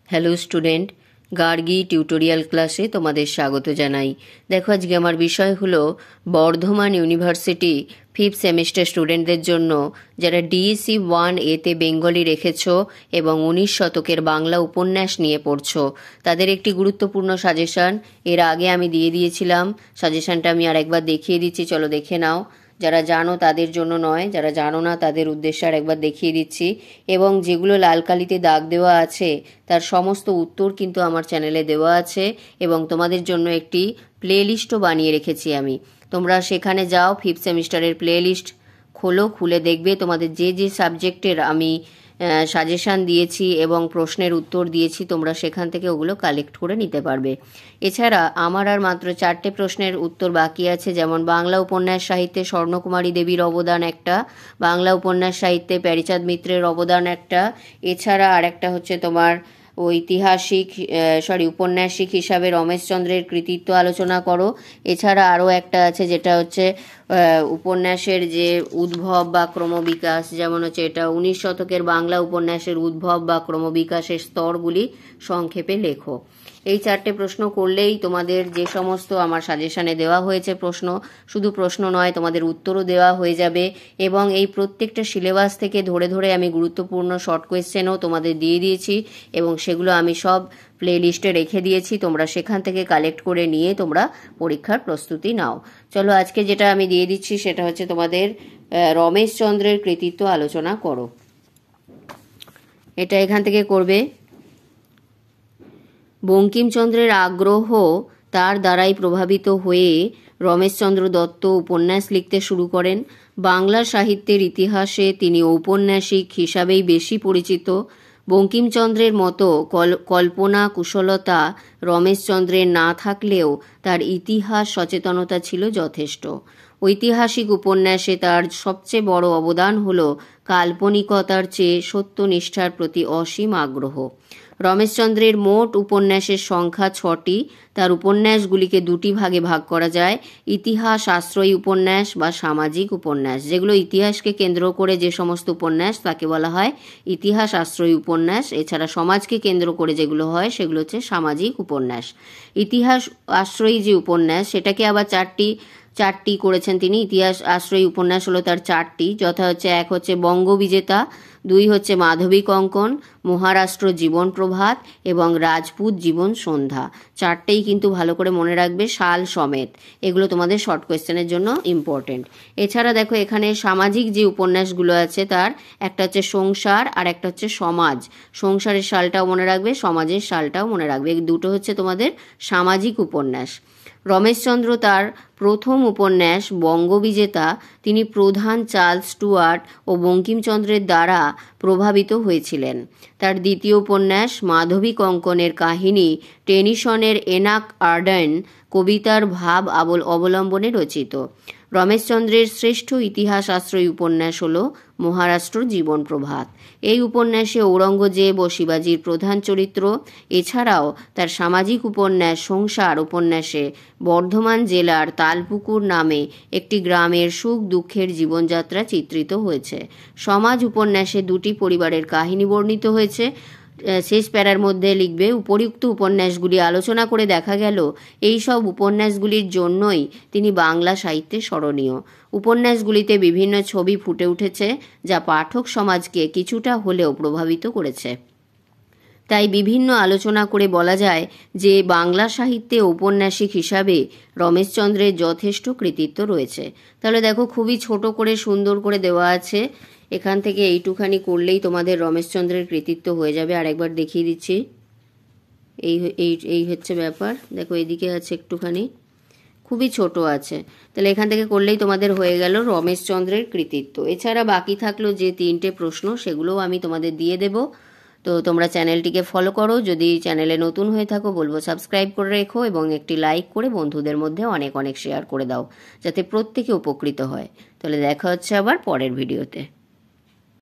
Hello student, Gargi tutorial ক্লাসে তোমাদের স্বাগত জানাই। দেখো, আজকে আমার বিষয় হলো বর্ধমান ইউনিভার্সিটি 5th সেমিস্টার স্টুডেন্টদের জন্য যারা ডিএসসি 1A-তে বেঙ্গলি রেখেছো এবং 19 শতকের বাংলা উপন্যাস নিয়ে পড়ছো, তাদের একটি গুরুত্বপূর্ণ সাজেশন এর আগে আমি দিয়ে দিয়েছিলাম। সাজেশনটা আমি আরেকবার দেখিয়ে দিচ্ছি, চলো দেখে নাও। যারা জানো তাদের জন্য নয়, যারা জানো না তাদের উদ্দেশ্যে আরেকবার দেখিয়ে দিচ্ছি। এবং যেগুলো লাল কালিতে দাগ দেওয়া আছে তার সমস্ত উত্তর কিন্তু আমার চ্যানেলে দেওয়া আছে এবং তোমাদের জন্য একটি প্লেলিস্টও বানিয়ে রেখেছি আমি। তোমরা সেখানে যাও, 5th সেমিস্টারের প্লেলিস্ট খোলো, খুলে দেখবে তোমাদের যে যে সাবজেক্টের আমি সাজেশান দিয়েছি এবং প্রশ্নের উত্তর দিয়েছি, তোমরা সেখান থেকে ওগুলো কালেক্ট করে নিতে পারবে। এছাড়া আমার আর মাত্র 4টে প্রশ্নের উত্তর বাকি আছে, যেমন বাংলা উপন্যাস সাহিত্যে স্বর্ণকুমারী দেবীর অবদান একটা, বাংলা উপন্যাস সাহিত্যে প্যারীচাঁদ মিত্রের অবদান একটা, এছাড়া আরেকটা হচ্ছে তোমার উপন্যাসিক হিসাবে রমেশচন্দ্রের কৃতিত্ব আলোচনা করো। এছাড়া আরও একটা আছে যেটা হচ্ছে উপন্যাসের যে উদ্ভব বা ক্রমবিকাশ, যেমন হচ্ছে এটা 19 শতকের বাংলা উপন্যাসের উদ্ভব বা ক্রমবিকাশের স্তরগুলি সংক্ষেপে লেখো। এই 4টে প্রশ্ন করলেই তোমাদের যে সমস্ত আমার সাজেশানে দেওয়া হয়েছে প্রশ্ন, শুধু প্রশ্ন নয় তোমাদের উত্তরও দেওয়া হয়ে যাবে। এবং এই প্রত্যেকটা সিলেবাস থেকে ধরে ধরে আমি গুরুত্বপূর্ণ শর্ট কোয়েশ্চেনও তোমাদের দিয়ে দিয়েছি এবং সেগুলো আমি সব প্লে লিস্টে রেখে দিয়েছি। তোমরা সেখান থেকে কালেক্ট করে নিয়ে তোমরা পরীক্ষার প্রস্তুতি নাও। চলো, আজকে যেটা আমি দিয়ে দিচ্ছি সেটা হচ্ছে তোমাদের রমেশচন্দ্রের কৃতিত্ব আলোচনা করো। এটা এখান থেকে করবে। বঙ্কিমচন্দ্রের আগ্রহ তার দ্বারাই প্রভাবিত হয়ে রমেশচন্দ্র দত্ত উপন্যাস লিখতে শুরু করেন। বাংলা সাহিত্যের ইতিহাসে তিনি ঔপন্যাসিক হিসাবেই বেশি পরিচিত। বঙ্কিমচন্দ্রের মতো কল্পনা কুশলতা রমেশচন্দ্রের না থাকলেও তার ইতিহাস সচেতনতা ছিল যথেষ্ট। ঐতিহাসিক উপন্যাসে তার সবচেয়ে বড় অবদান হল কাল্পনিকতার চেয়ে সত্যনিষ্ঠার প্রতি অসীম আগ্রহ। রমেশচন্দ্রের মোট উপন্যাসের সংখ্যা 6টি। তার উপন্যাসগুলিকে 2টি ভাগে ভাগ করা যায়: ইতিহাস আশ্রয়ী উপন্যাস বা সামাজিক উপন্যাস। যেগুলো ইতিহাসকে কেন্দ্র করে যে সমস্ত উপন্যাস তাকে বলা হয় ইতিহাস আশ্রয়ী উপন্যাস। এছাড়া সমাজকে কেন্দ্র করে যেগুলো হয় সেগুলো হচ্ছে সামাজিক উপন্যাস। ইতিহাস আশ্রয়ী যে উপন্যাস সেটাকে আবার চারটি করেছেন তিনি। ইতিহাস আশ্রয়ী উপন্যাস হলো তার 4টি, যথা হচ্ছে 1 হচ্ছে বঙ্গবিজেতা, 2 হচ্ছে মাধবী কঙ্কন, মহারাষ্ট্র জীবন প্রভাত এবং রাজপুত জীবন সন্ধ্যা। 4টেই কিন্তু ভালো করে মনে রাখবে, সাল সমেত। এগুলো তোমাদের শর্ট কোয়েশ্চেনের জন্য ইম্পর্টেন্ট। এছাড়া দেখো, এখানে সামাজিক যে উপন্যাসগুলো আছে তার একটা হচ্ছে সংসার আর একটা হচ্ছে সমাজ। সংসারের সালটাও মনে রাখবে, সমাজের সালটাও মনে রাখবে। এই দুটো হচ্ছে তোমাদের সামাজিক উপন্যাস। রমেশচন্দ্র তার প্রথম উপন্যাস বঙ্গবিজেতা তিনি প্রধান চার্লস স্টুয়ার্ট ও বঙ্কিমচন্দ্রের দ্বারা প্রভাবিত হয়েছিলেন। তার দ্বিতীয় উপন্যাস মাধবী কঙ্কনের কাহিনী টেনিসনের এনাক আর্ডেন কবিতার ভাব অবলম্বনে রচিত। রমেশচন্দ্রের শ্রেষ্ঠ ইতিহাস আশ্রয়ী উপন্যাস হল মহারাষ্ট্র জীবন প্রভাত। এই উপন্যাসে ঔরঙ্গজেব ও শিবাজির প্রধান চরিত্র। এছাড়াও তার সামাজিক উপন্যাস সংসার উপন্যাসে বর্ধমান জেলার তালপুকুর নামে একটি গ্রামের সুখ দুঃখের জীবনযাত্রা চিত্রিত হয়েছে। সমাজ উপন্যাসে 2টি পরিবারের কাহিনী বর্ণিত হয়েছে। শেষ প্যারার মধ্যে লিখবে, উপরিউক্ত উপন্যাসগুলি আলোচনা করে দেখা গেল এই সব উপন্যাসগুলির জন্যই তিনি বাংলা সাহিত্যে স্মরণীয়। উপন্যাসগুলিতে বিভিন্ন ছবি ফুটে উঠেছে যা পাঠক সমাজকে কিছুটা হলেও প্রভাবিত করেছে। তাই বিভিন্ন আলোচনা করে বলা যায় যে বাংলা সাহিত্যে ঔপন্যাসিক হিসাবে রমেশচন্দ্রের যথেষ্ট কৃতিত্ব রয়েছে। তাহলে দেখো, খুবই ছোট করে সুন্দর করে দেওয়া আছে। এখান থেকে এইটুখানি করলেই তোমাদের রমেশচন্দ্রের কৃতিত্ব হয়ে যাবে। আরেকবার দেখিয়ে দিচ্ছি। এই হচ্ছে ব্যাপার। দেখো, এদিকে আছে একটুখানি, খুবই ছোট আছে। তাহলে এখান থেকে করলেই তোমাদের হয়ে গেল রমেশচন্দ্রের কৃতিত্ব। এছাড়া বাকি থাকলো যে 3টে প্রশ্ন, সেগুলোও আমি তোমাদের দিয়ে দেব। তো তোমরা চ্যানেলটিকে ফলো করো। যদি চ্যানেলে নতুন হয়ে থাকো বলবো সাবস্ক্রাইব করে রেখো এবং একটি লাইক করে বন্ধুদের মধ্যে অনেক শেয়ার করে দাও, যাতে প্রত্যেকে উপকৃত হয়। তাহলে দেখা হচ্ছে আবার পরের ভিডিওতে।